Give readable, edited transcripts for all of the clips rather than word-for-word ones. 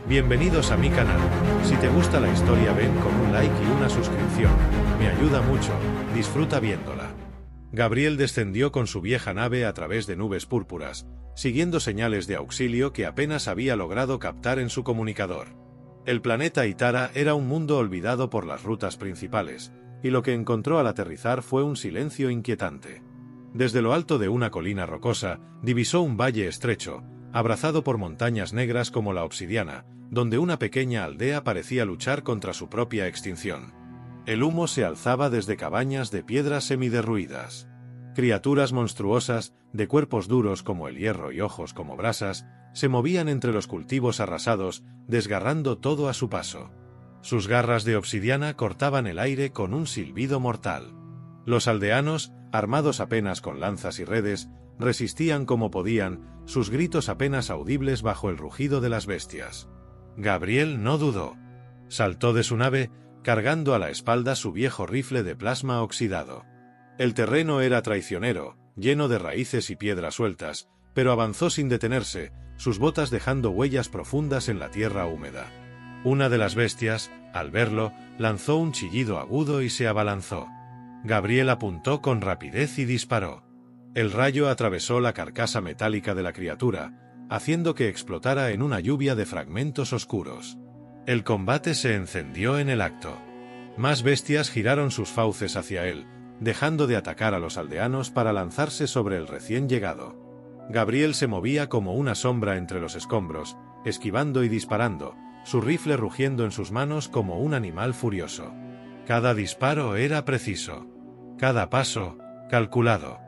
Bienvenidos a mi canal. Si te gusta la historia ven con un like y una suscripción. Me ayuda mucho, disfruta viéndola. Gabriel descendió con su vieja nave a través de nubes púrpuras, siguiendo señales de auxilio que apenas había logrado captar en su comunicador. El planeta Itara era un mundo olvidado por las rutas principales, y lo que encontró al aterrizar fue un silencio inquietante. Desde lo alto de una colina rocosa, divisó un valle estrecho, abrazado por montañas negras como la obsidiana, donde una pequeña aldea parecía luchar contra su propia extinción. El humo se alzaba desde cabañas de piedras semiderruidas. Criaturas monstruosas, de cuerpos duros como el hierro y ojos como brasas, se movían entre los cultivos arrasados, desgarrando todo a su paso. Sus garras de obsidiana cortaban el aire con un silbido mortal. Los aldeanos, armados apenas con lanzas y redes, resistían como podían, sus gritos apenas audibles bajo el rugido de las bestias. Gabriel no dudó. Saltó de su nave, cargando a la espalda su viejo rifle de plasma oxidado. El terreno era traicionero, lleno de raíces y piedras sueltas, pero avanzó sin detenerse, sus botas dejando huellas profundas en la tierra húmeda. Una de las bestias, al verlo, lanzó un chillido agudo y se abalanzó. Gabriel apuntó con rapidez y disparó. El rayo atravesó la carcasa metálica de la criatura, haciendo que explotara en una lluvia de fragmentos oscuros. El combate se encendió en el acto. Más bestias giraron sus fauces hacia él, dejando de atacar a los aldeanos para lanzarse sobre el recién llegado. Gabriel se movía como una sombra entre los escombros, esquivando y disparando, su rifle rugiendo en sus manos como un animal furioso. Cada disparo era preciso. Cada paso, calculado.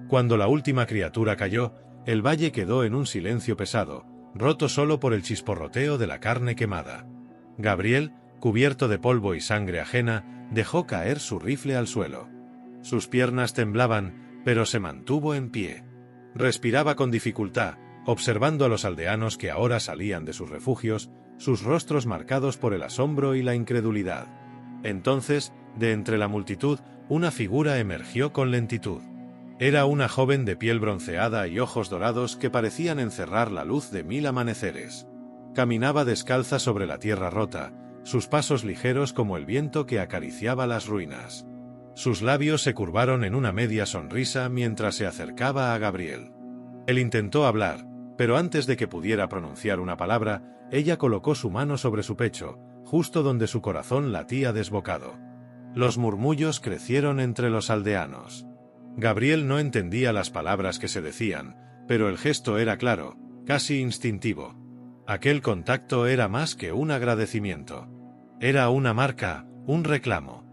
Cuando la última criatura cayó, el valle quedó en un silencio pesado, roto solo por el chisporroteo de la carne quemada. Gabriel, cubierto de polvo y sangre ajena, dejó caer su rifle al suelo. Sus piernas temblaban, pero se mantuvo en pie. Respiraba con dificultad, observando a los aldeanos que ahora salían de sus refugios, sus rostros marcados por el asombro y la incredulidad. Entonces, de entre la multitud, una figura emergió con lentitud. Era una joven de piel bronceada y ojos dorados que parecían encerrar la luz de 1000 amaneceres. Caminaba descalza sobre la tierra rota, sus pasos ligeros como el viento que acariciaba las ruinas. Sus labios se curvaron en una media sonrisa mientras se acercaba a Gabriel. Él intentó hablar, pero antes de que pudiera pronunciar una palabra, ella colocó su mano sobre su pecho, justo donde su corazón latía desbocado. Los murmullos crecieron entre los aldeanos. Gabriel no entendía las palabras que se decían, pero el gesto era claro, casi instintivo. Aquel contacto era más que un agradecimiento. Era una marca, un reclamo.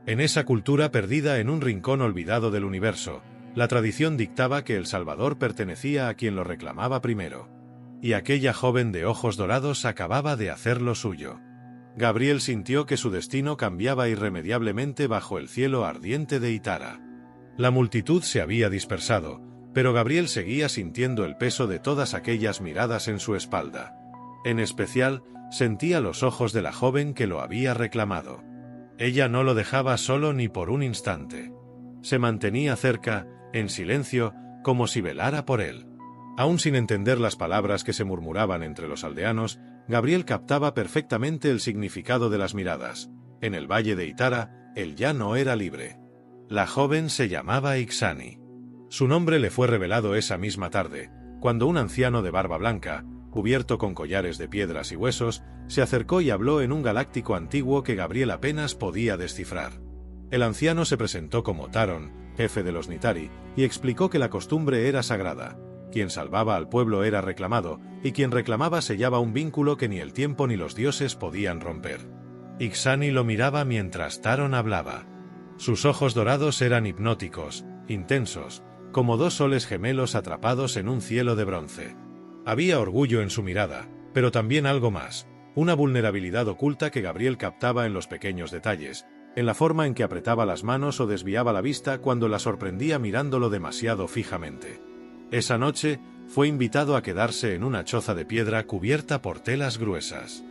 En esa cultura perdida en un rincón olvidado del universo, la tradición dictaba que el Salvador pertenecía a quien lo reclamaba primero. Y aquella joven de ojos dorados acababa de hacer lo suyo. Gabriel sintió que su destino cambiaba irremediablemente bajo el cielo ardiente de Itara. La multitud se había dispersado, pero Gabriel seguía sintiendo el peso de todas aquellas miradas en su espalda. En especial, sentía los ojos de la joven que lo había reclamado. Ella no lo dejaba solo ni por un instante. Se mantenía cerca, en silencio, como si velara por él. Aún sin entender las palabras que se murmuraban entre los aldeanos, Gabriel captaba perfectamente el significado de las miradas. En el valle de Itara, él ya no era libre. La joven se llamaba Ixani. Su nombre le fue revelado esa misma tarde, cuando un anciano de barba blanca, cubierto con collares de piedras y huesos, se acercó y habló en un galáctico antiguo que Gabriel apenas podía descifrar. El anciano se presentó como Taron, jefe de los Nitari, y explicó que la costumbre era sagrada. Quien salvaba al pueblo era reclamado, y quien reclamaba sellaba un vínculo que ni el tiempo ni los dioses podían romper. Ixani lo miraba mientras Taron hablaba. Sus ojos dorados eran hipnóticos, intensos, como dos soles gemelos atrapados en un cielo de bronce. Había orgullo en su mirada, pero también algo más, una vulnerabilidad oculta que Gabriel captaba en los pequeños detalles, en la forma en que apretaba las manos o desviaba la vista cuando la sorprendía mirándolo demasiado fijamente. Esa noche, fue invitado a quedarse en una choza de piedra cubierta por telas gruesas.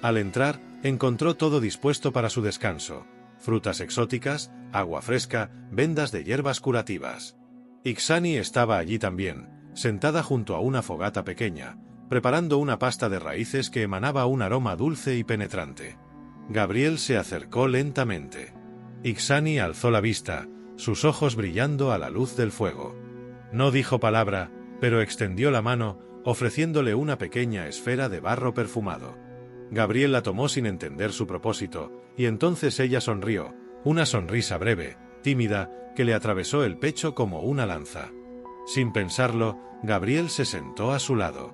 Al entrar, encontró todo dispuesto para su descanso. Frutas exóticas, agua fresca, vendas de hierbas curativas. Ixani estaba allí también, sentada junto a una fogata pequeña, preparando una pasta de raíces que emanaba un aroma dulce y penetrante. Gabriel se acercó lentamente. Ixani alzó la vista, sus ojos brillando a la luz del fuego. No dijo palabra, pero extendió la mano, ofreciéndole una pequeña esfera de barro perfumado. Gabriel la tomó sin entender su propósito, y entonces ella sonrió, una sonrisa breve, tímida, que le atravesó el pecho como una lanza. Sin pensarlo, Gabriel se sentó a su lado.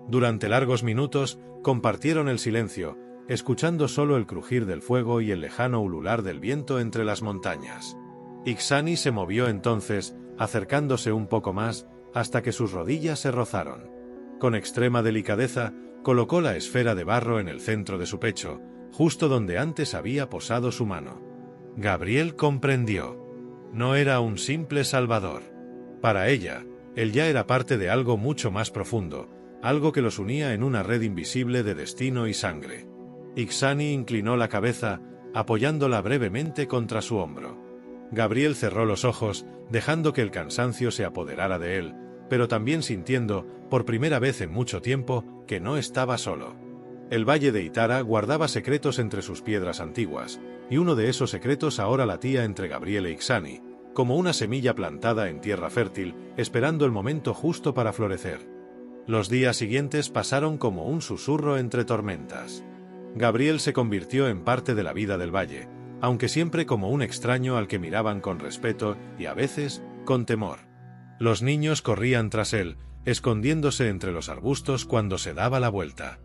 Durante largos minutos, compartieron el silencio, escuchando solo el crujir del fuego y el lejano ulular del viento entre las montañas. Ixani se movió entonces, acercándose un poco más, hasta que sus rodillas se rozaron. Con extrema delicadeza, colocó la esfera de barro en el centro de su pecho, justo donde antes había posado su mano. Gabriel comprendió. No era un simple salvador. Para ella, él ya era parte de algo mucho más profundo, algo que los unía en una red invisible de destino y sangre. Ixani inclinó la cabeza, apoyándola brevemente contra su hombro. Gabriel cerró los ojos, dejando que el cansancio se apoderara de él, pero también sintiendo, por primera vez en mucho tiempo, que no estaba solo. El valle de Itara guardaba secretos entre sus piedras antiguas, y uno de esos secretos ahora latía entre Gabriel e Ixani, como una semilla plantada en tierra fértil, esperando el momento justo para florecer. Los días siguientes pasaron como un susurro entre tormentas. Gabriel se convirtió en parte de la vida del valle, aunque siempre como un extraño al que miraban con respeto y a veces con temor. Los niños corrían tras él, escondiéndose entre los arbustos cuando se daba la vuelta.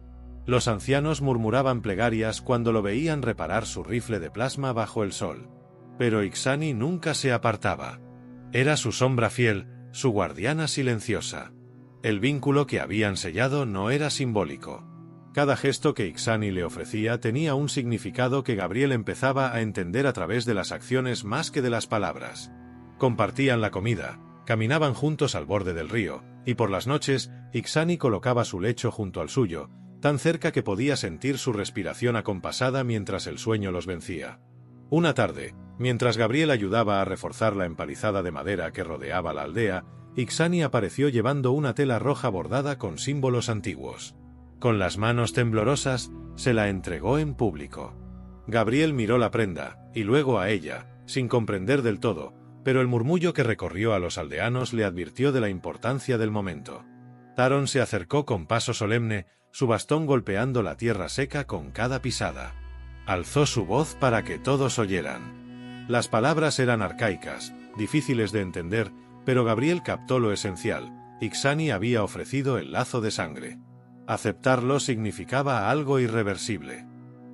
Los ancianos murmuraban plegarias cuando lo veían reparar su rifle de plasma bajo el sol. Pero Ixani nunca se apartaba. Era su sombra fiel, su guardiana silenciosa. El vínculo que habían sellado no era simbólico. Cada gesto que Ixani le ofrecía tenía un significado que Gabriel empezaba a entender a través de las acciones más que de las palabras. Compartían la comida, caminaban juntos al borde del río, y por las noches, Ixani colocaba su lecho junto al suyo, tan cerca que podía sentir su respiración acompasada mientras el sueño los vencía. Una tarde, mientras Gabriel ayudaba a reforzar la empalizada de madera que rodeaba la aldea, Ixani apareció llevando una tela roja bordada con símbolos antiguos. Con las manos temblorosas, se la entregó en público. Gabriel miró la prenda, y luego a ella, sin comprender del todo, pero el murmullo que recorrió a los aldeanos le advirtió de la importancia del momento. Taron se acercó con paso solemne, su bastón golpeando la tierra seca con cada pisada. Alzó su voz para que todos oyeran. Las palabras eran arcaicas, difíciles de entender, pero Gabriel captó lo esencial. Ixani había ofrecido el lazo de sangre. Aceptarlo significaba algo irreversible.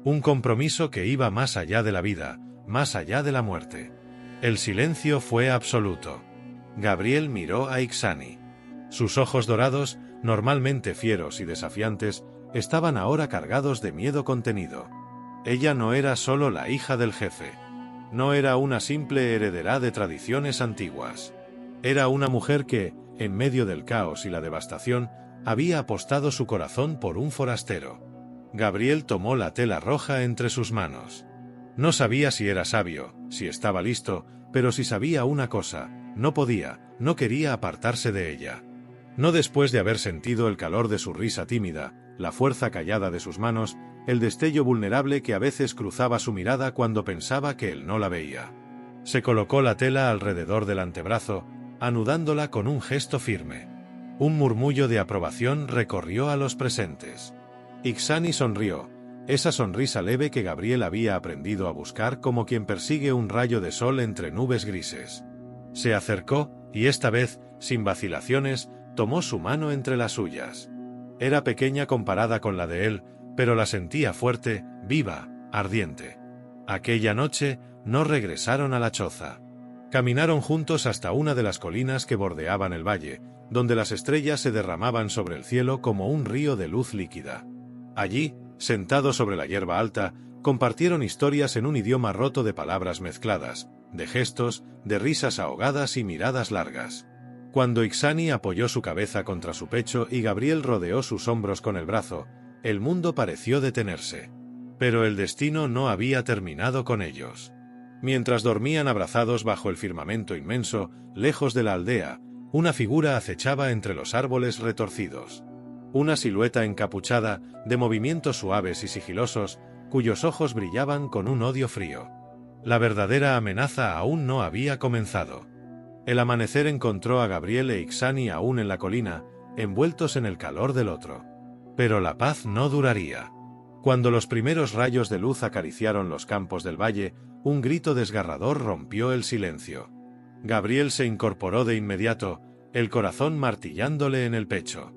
Un compromiso que iba más allá de la vida, más allá de la muerte. El silencio fue absoluto. Gabriel miró a Ixani. Sus ojos dorados, normalmente fieros y desafiantes, estaban ahora cargados de miedo contenido. Ella no era solo la hija del jefe. No era una simple heredera de tradiciones antiguas. Era una mujer que, en medio del caos y la devastación, había apostado su corazón por un forastero. Gabriel tomó la tela roja entre sus manos. No sabía si era sabio, si estaba listo, pero si sabía una cosa, no podía, no quería apartarse de ella. No después de haber sentido el calor de su risa tímida, la fuerza callada de sus manos, el destello vulnerable que a veces cruzaba su mirada cuando pensaba que él no la veía. Se colocó la tela alrededor del antebrazo, anudándola con un gesto firme. Un murmullo de aprobación recorrió a los presentes. Ixani sonrió, esa sonrisa leve que Gabriel había aprendido a buscar como quien persigue un rayo de sol entre nubes grises. Se acercó, y esta vez, sin vacilaciones, tomó su mano entre las suyas. Era pequeña comparada con la de él, pero la sentía fuerte, viva, ardiente. Aquella noche, no regresaron a la choza. Caminaron juntos hasta una de las colinas que bordeaban el valle, donde las estrellas se derramaban sobre el cielo como un río de luz líquida. Allí, sentados sobre la hierba alta, compartieron historias en un idioma roto de palabras mezcladas, de gestos, de risas ahogadas y miradas largas. Cuando Ixani apoyó su cabeza contra su pecho y Gabriel rodeó sus hombros con el brazo, el mundo pareció detenerse. Pero el destino no había terminado con ellos. Mientras dormían abrazados bajo el firmamento inmenso, lejos de la aldea, una figura acechaba entre los árboles retorcidos. Una silueta encapuchada, de movimientos suaves y sigilosos, cuyos ojos brillaban con un odio frío. La verdadera amenaza aún no había comenzado. El amanecer encontró a Gabriel e Ixani aún en la colina, envueltos en el calor del otro. Pero la paz no duraría. Cuando los primeros rayos de luz acariciaron los campos del valle, un grito desgarrador rompió el silencio. Gabriel se incorporó de inmediato, el corazón martillándole en el pecho.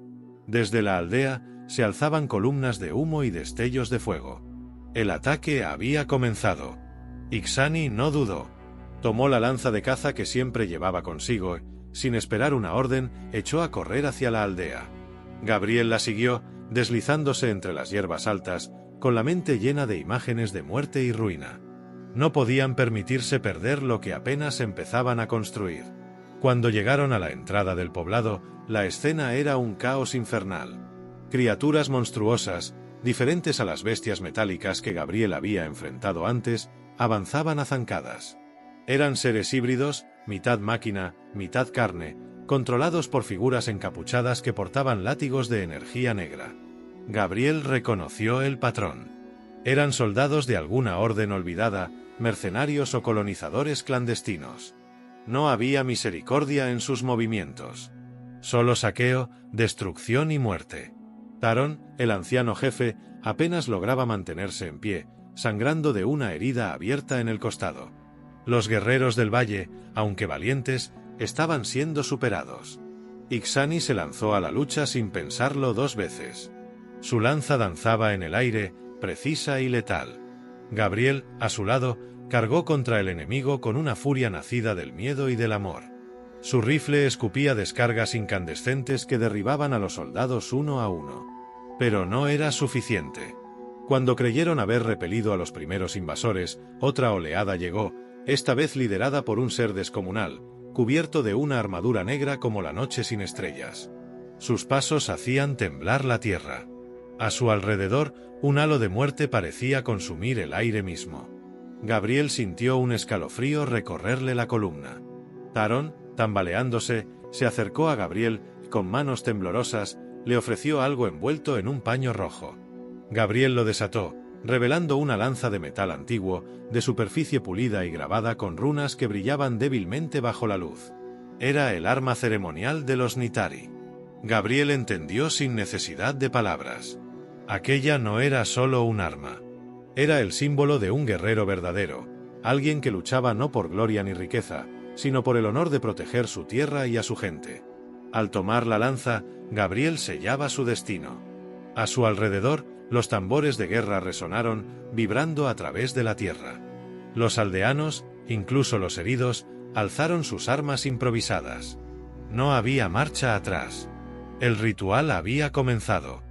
Desde la aldea se alzaban columnas de humo y destellos de fuego. El ataque había comenzado. Ixani no dudó. Tomó la lanza de caza que siempre llevaba consigo, sin esperar una orden, echó a correr hacia la aldea. Gabriel la siguió, deslizándose entre las hierbas altas, con la mente llena de imágenes de muerte y ruina. No podían permitirse perder lo que apenas empezaban a construir. Cuando llegaron a la entrada del poblado, la escena era un caos infernal. Criaturas monstruosas, diferentes a las bestias metálicas que Gabriel había enfrentado antes, avanzaban a zancadas. Eran seres híbridos, mitad máquina, mitad carne, controlados por figuras encapuchadas que portaban látigos de energía negra. Gabriel reconoció el patrón. Eran soldados de alguna orden olvidada, mercenarios o colonizadores clandestinos. No había misericordia en sus movimientos. Solo saqueo, destrucción y muerte. Taron, el anciano jefe, apenas lograba mantenerse en pie, sangrando de una herida abierta en el costado. Los guerreros del valle, aunque valientes, estaban siendo superados. Ixani se lanzó a la lucha sin pensarlo dos veces. Su lanza danzaba en el aire, precisa y letal. Gabriel, a su lado, cargó contra el enemigo con una furia nacida del miedo y del amor. Su rifle escupía descargas incandescentes que derribaban a los soldados uno a uno. Pero no era suficiente. Cuando creyeron haber repelido a los primeros invasores, otra oleada llegó, esta vez liderada por un ser descomunal, cubierto de una armadura negra como la noche sin estrellas. Sus pasos hacían temblar la tierra. A su alrededor, un halo de muerte parecía consumir el aire mismo. Gabriel sintió un escalofrío recorrerle la columna. Taron, tambaleándose, se acercó a Gabriel y con manos temblorosas le ofreció algo envuelto en un paño rojo. Gabriel lo desató, revelando una lanza de metal antiguo, de superficie pulida y grabada con runas que brillaban débilmente bajo la luz. Era el arma ceremonial de los Nitari. Gabriel entendió sin necesidad de palabras. Aquella no era solo un arma. Era el símbolo de un guerrero verdadero, alguien que luchaba no por gloria ni riqueza, sino por el honor de proteger su tierra y a su gente. Al tomar la lanza, Gabriel sellaba su destino. A su alrededor, los tambores de guerra resonaron, vibrando a través de la tierra. Los aldeanos, incluso los heridos, alzaron sus armas improvisadas. No había marcha atrás. El ritual había comenzado.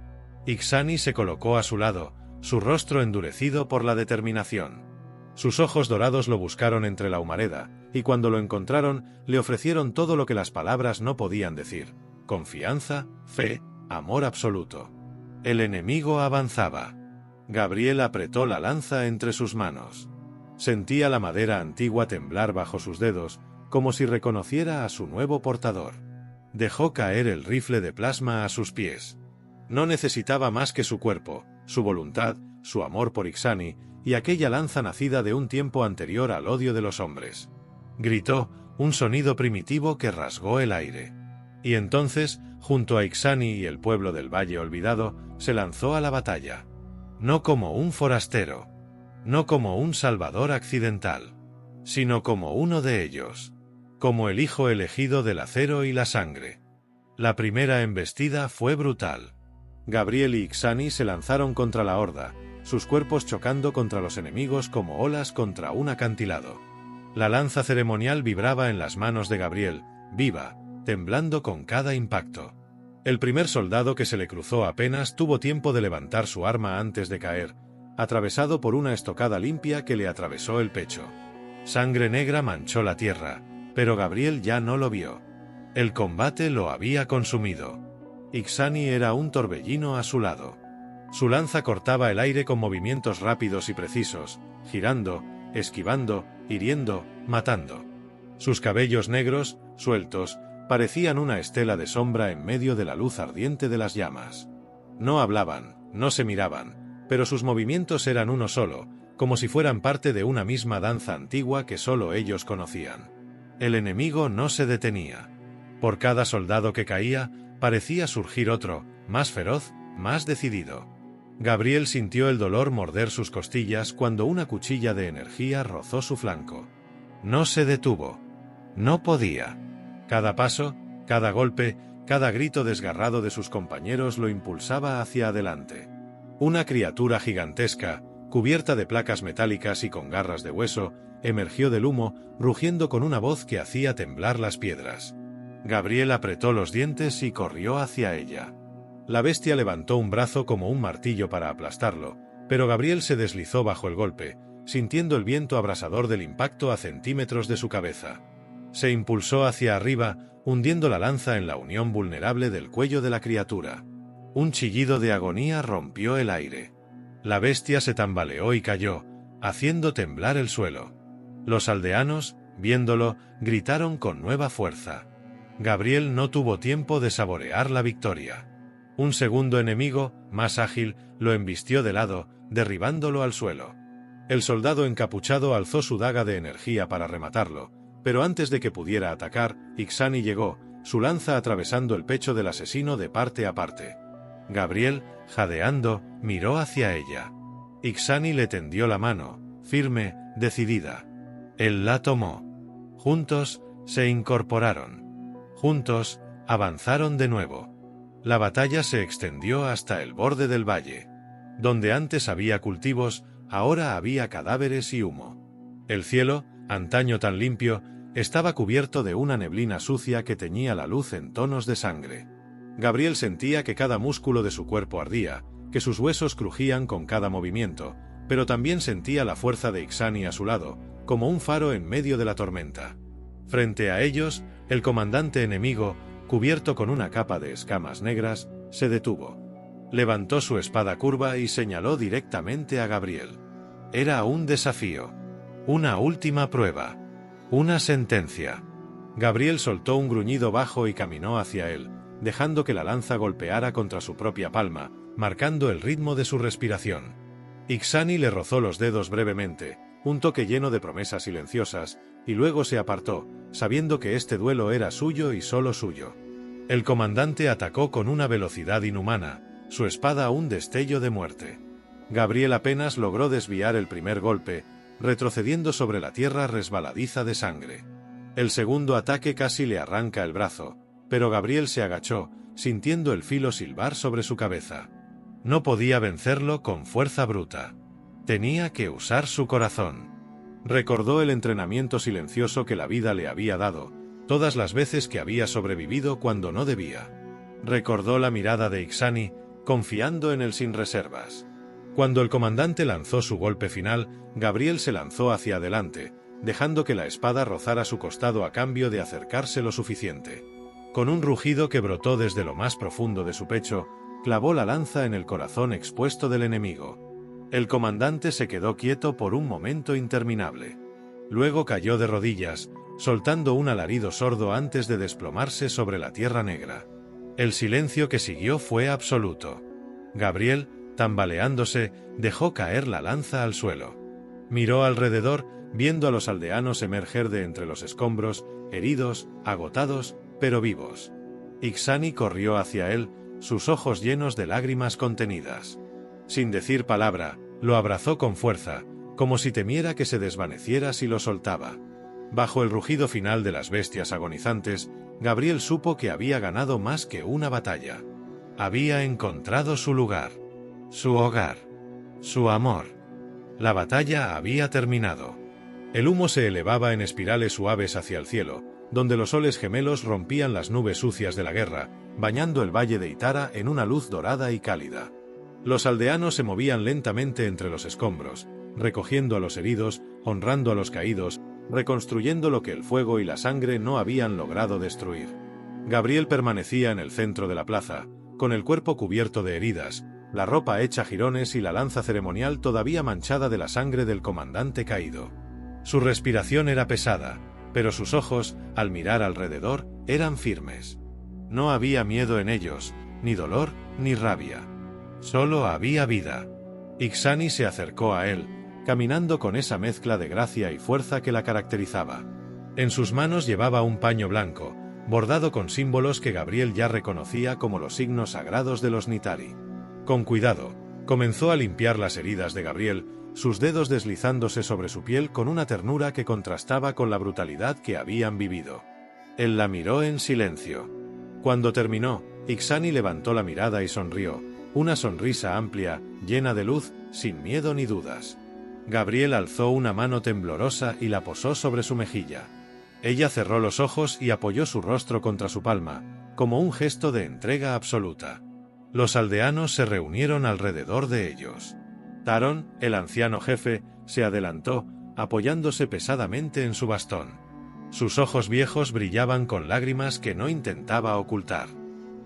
Ixani se colocó a su lado, su rostro endurecido por la determinación. Sus ojos dorados lo buscaron entre la humareda, y cuando lo encontraron, le ofrecieron todo lo que las palabras no podían decir: confianza, fe, amor absoluto. El enemigo avanzaba. Gabriel apretó la lanza entre sus manos. Sentía la madera antigua temblar bajo sus dedos, como si reconociera a su nuevo portador. Dejó caer el rifle de plasma a sus pies. No necesitaba más que su cuerpo, su voluntad, su amor por Ixani, y aquella lanza nacida de un tiempo anterior al odio de los hombres. Gritó, un sonido primitivo que rasgó el aire. Y entonces, junto a Ixani y el pueblo del Valle Olvidado, se lanzó a la batalla. No como un forastero, no como un salvador accidental, sino como uno de ellos, como el hijo elegido del acero y la sangre. La primera embestida fue brutal. Gabriel y Ixani se lanzaron contra la horda, sus cuerpos chocando contra los enemigos como olas contra un acantilado. La lanza ceremonial vibraba en las manos de Gabriel, viva, temblando con cada impacto. El primer soldado que se le cruzó apenas tuvo tiempo de levantar su arma antes de caer, atravesado por una estocada limpia que le atravesó el pecho. Sangre negra manchó la tierra, pero Gabriel ya no lo vio. El combate lo había consumido. Ixani era un torbellino a su lado. Su lanza cortaba el aire con movimientos rápidos y precisos, girando, esquivando, hiriendo, matando. Sus cabellos negros, sueltos, parecían una estela de sombra en medio de la luz ardiente de las llamas. No hablaban, no se miraban, pero sus movimientos eran uno solo, como si fueran parte de una misma danza antigua que solo ellos conocían. El enemigo no se detenía. Por cada soldado que caía, parecía surgir otro, más feroz, más decidido. Gabriel sintió el dolor morder sus costillas cuando una cuchilla de energía rozó su flanco. No se detuvo. No podía. Cada paso, cada golpe, cada grito desgarrado de sus compañeros lo impulsaba hacia adelante. Una criatura gigantesca, cubierta de placas metálicas y con garras de hueso, emergió del humo, rugiendo con una voz que hacía temblar las piedras. Gabriel apretó los dientes y corrió hacia ella. La bestia levantó un brazo como un martillo para aplastarlo, pero Gabriel se deslizó bajo el golpe, sintiendo el viento abrasador del impacto a centímetros de su cabeza. Se impulsó hacia arriba, hundiendo la lanza en la unión vulnerable del cuello de la criatura. Un chillido de agonía rompió el aire. La bestia se tambaleó y cayó, haciendo temblar el suelo. Los aldeanos, viéndolo, gritaron con nueva fuerza. Gabriel no tuvo tiempo de saborear la victoria. Un segundo enemigo, más ágil, lo embistió de lado, derribándolo al suelo. El soldado encapuchado alzó su daga de energía para rematarlo, pero antes de que pudiera atacar, Ixani llegó, su lanza atravesando el pecho del asesino de parte a parte. Gabriel, jadeando, miró hacia ella. Ixani le tendió la mano, firme, decidida. Él la tomó. Juntos, se incorporaron. Juntos, avanzaron de nuevo. La batalla se extendió hasta el borde del valle. Donde antes había cultivos, ahora había cadáveres y humo. El cielo, antaño tan limpio, estaba cubierto de una neblina sucia que teñía la luz en tonos de sangre. Gabriel sentía que cada músculo de su cuerpo ardía, que sus huesos crujían con cada movimiento, pero también sentía la fuerza de Ixani a su lado, como un faro en medio de la tormenta. Frente a ellos, el comandante enemigo, cubierto con una capa de escamas negras, se detuvo. Levantó su espada curva y señaló directamente a Gabriel. Era un desafío. Una última prueba. Una sentencia. Gabriel soltó un gruñido bajo y caminó hacia él, dejando que la lanza golpeara contra su propia palma, marcando el ritmo de su respiración. Ixani le rozó los dedos brevemente, un toque lleno de promesas silenciosas, y luego se apartó, sabiendo que este duelo era suyo y solo suyo. El comandante atacó con una velocidad inhumana, su espada un destello de muerte. Gabriel apenas logró desviar el primer golpe, retrocediendo sobre la tierra resbaladiza de sangre. El segundo ataque casi le arranca el brazo, pero Gabriel se agachó, sintiendo el filo silbar sobre su cabeza. No podía vencerlo con fuerza bruta. Tenía que usar su corazón. Recordó el entrenamiento silencioso que la vida le había dado, todas las veces que había sobrevivido cuando no debía. Recordó la mirada de Ixani, confiando en él sin reservas. Cuando el comandante lanzó su golpe final, Gabriel se lanzó hacia adelante, dejando que la espada rozara su costado a cambio de acercarse lo suficiente. Con un rugido que brotó desde lo más profundo de su pecho, clavó la lanza en el corazón expuesto del enemigo. El comandante se quedó quieto por un momento interminable. Luego cayó de rodillas, soltando un alarido sordo antes de desplomarse sobre la tierra negra. El silencio que siguió fue absoluto. Gabriel, tambaleándose, dejó caer la lanza al suelo. Miró alrededor, viendo a los aldeanos emerger de entre los escombros, heridos, agotados, pero vivos. Ixani corrió hacia él, sus ojos llenos de lágrimas contenidas. Sin decir palabra, lo abrazó con fuerza, como si temiera que se desvaneciera si lo soltaba. Bajo el rugido final de las bestias agonizantes, Gabriel supo que había ganado más que una batalla. Había encontrado su lugar. Su hogar. Su amor. La batalla había terminado. El humo se elevaba en espirales suaves hacia el cielo, donde los soles gemelos rompían las nubes sucias de la guerra, bañando el valle de Itara en una luz dorada y cálida. Los aldeanos se movían lentamente entre los escombros, recogiendo a los heridos, honrando a los caídos, reconstruyendo lo que el fuego y la sangre no habían logrado destruir. Gabriel permanecía en el centro de la plaza, con el cuerpo cubierto de heridas, la ropa hecha jirones y la lanza ceremonial todavía manchada de la sangre del comandante caído. Su respiración era pesada, pero sus ojos, al mirar alrededor, eran firmes. No había miedo en ellos, ni dolor, ni rabia. Solo había vida. Ixani se acercó a él, caminando con esa mezcla de gracia y fuerza que la caracterizaba. En sus manos llevaba un paño blanco, bordado con símbolos que Gabriel ya reconocía como los signos sagrados de los Nitari. Con cuidado, comenzó a limpiar las heridas de Gabriel, sus dedos deslizándose sobre su piel con una ternura que contrastaba con la brutalidad que habían vivido. Él la miró en silencio. Cuando terminó, Ixani levantó la mirada y sonrió, una sonrisa amplia, llena de luz, sin miedo ni dudas. Gabriel alzó una mano temblorosa y la posó sobre su mejilla. Ella cerró los ojos y apoyó su rostro contra su palma, como un gesto de entrega absoluta. Los aldeanos se reunieron alrededor de ellos. Taron, el anciano jefe, se adelantó, apoyándose pesadamente en su bastón. Sus ojos viejos brillaban con lágrimas que no intentaba ocultar.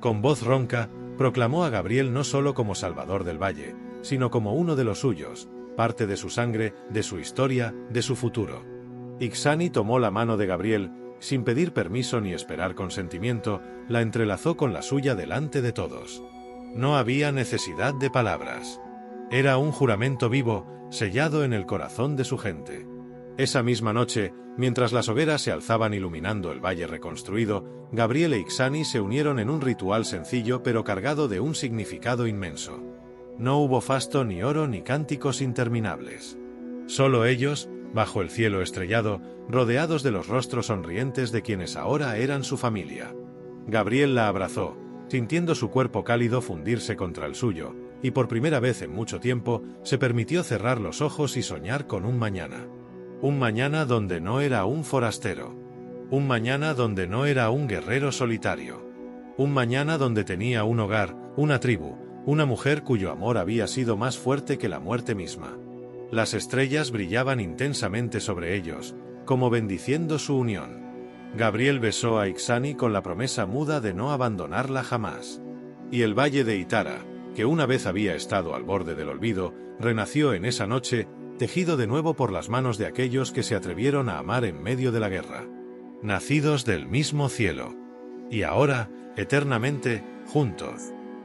Con voz ronca, proclamó a Gabriel no solo como salvador del valle, sino como uno de los suyos, parte de su sangre, de su historia, de su futuro. Ixani tomó la mano de Gabriel, sin pedir permiso ni esperar consentimiento, la entrelazó con la suya delante de todos. No había necesidad de palabras. Era un juramento vivo, sellado en el corazón de su gente. Esa misma noche, mientras las hogueras se alzaban iluminando el valle reconstruido, Gabriel e Ixani se unieron en un ritual sencillo pero cargado de un significado inmenso. No hubo fasto ni oro ni cánticos interminables. Solo ellos, bajo el cielo estrellado, rodeados de los rostros sonrientes de quienes ahora eran su familia. Gabriel la abrazó, sintiendo su cuerpo cálido fundirse contra el suyo, y por primera vez en mucho tiempo, se permitió cerrar los ojos y soñar con un mañana. Un mañana donde no era un forastero. Un mañana donde no era un guerrero solitario. Un mañana donde tenía un hogar, una tribu, una mujer cuyo amor había sido más fuerte que la muerte misma. Las estrellas brillaban intensamente sobre ellos, como bendiciendo su unión. Gabriel besó a Ixani con la promesa muda de no abandonarla jamás. Y el valle de Itara, que una vez había estado al borde del olvido, renació en esa noche, tejido de nuevo por las manos de aquellos que se atrevieron a amar en medio de la guerra. Nacidos del mismo cielo. Y ahora, eternamente, juntos.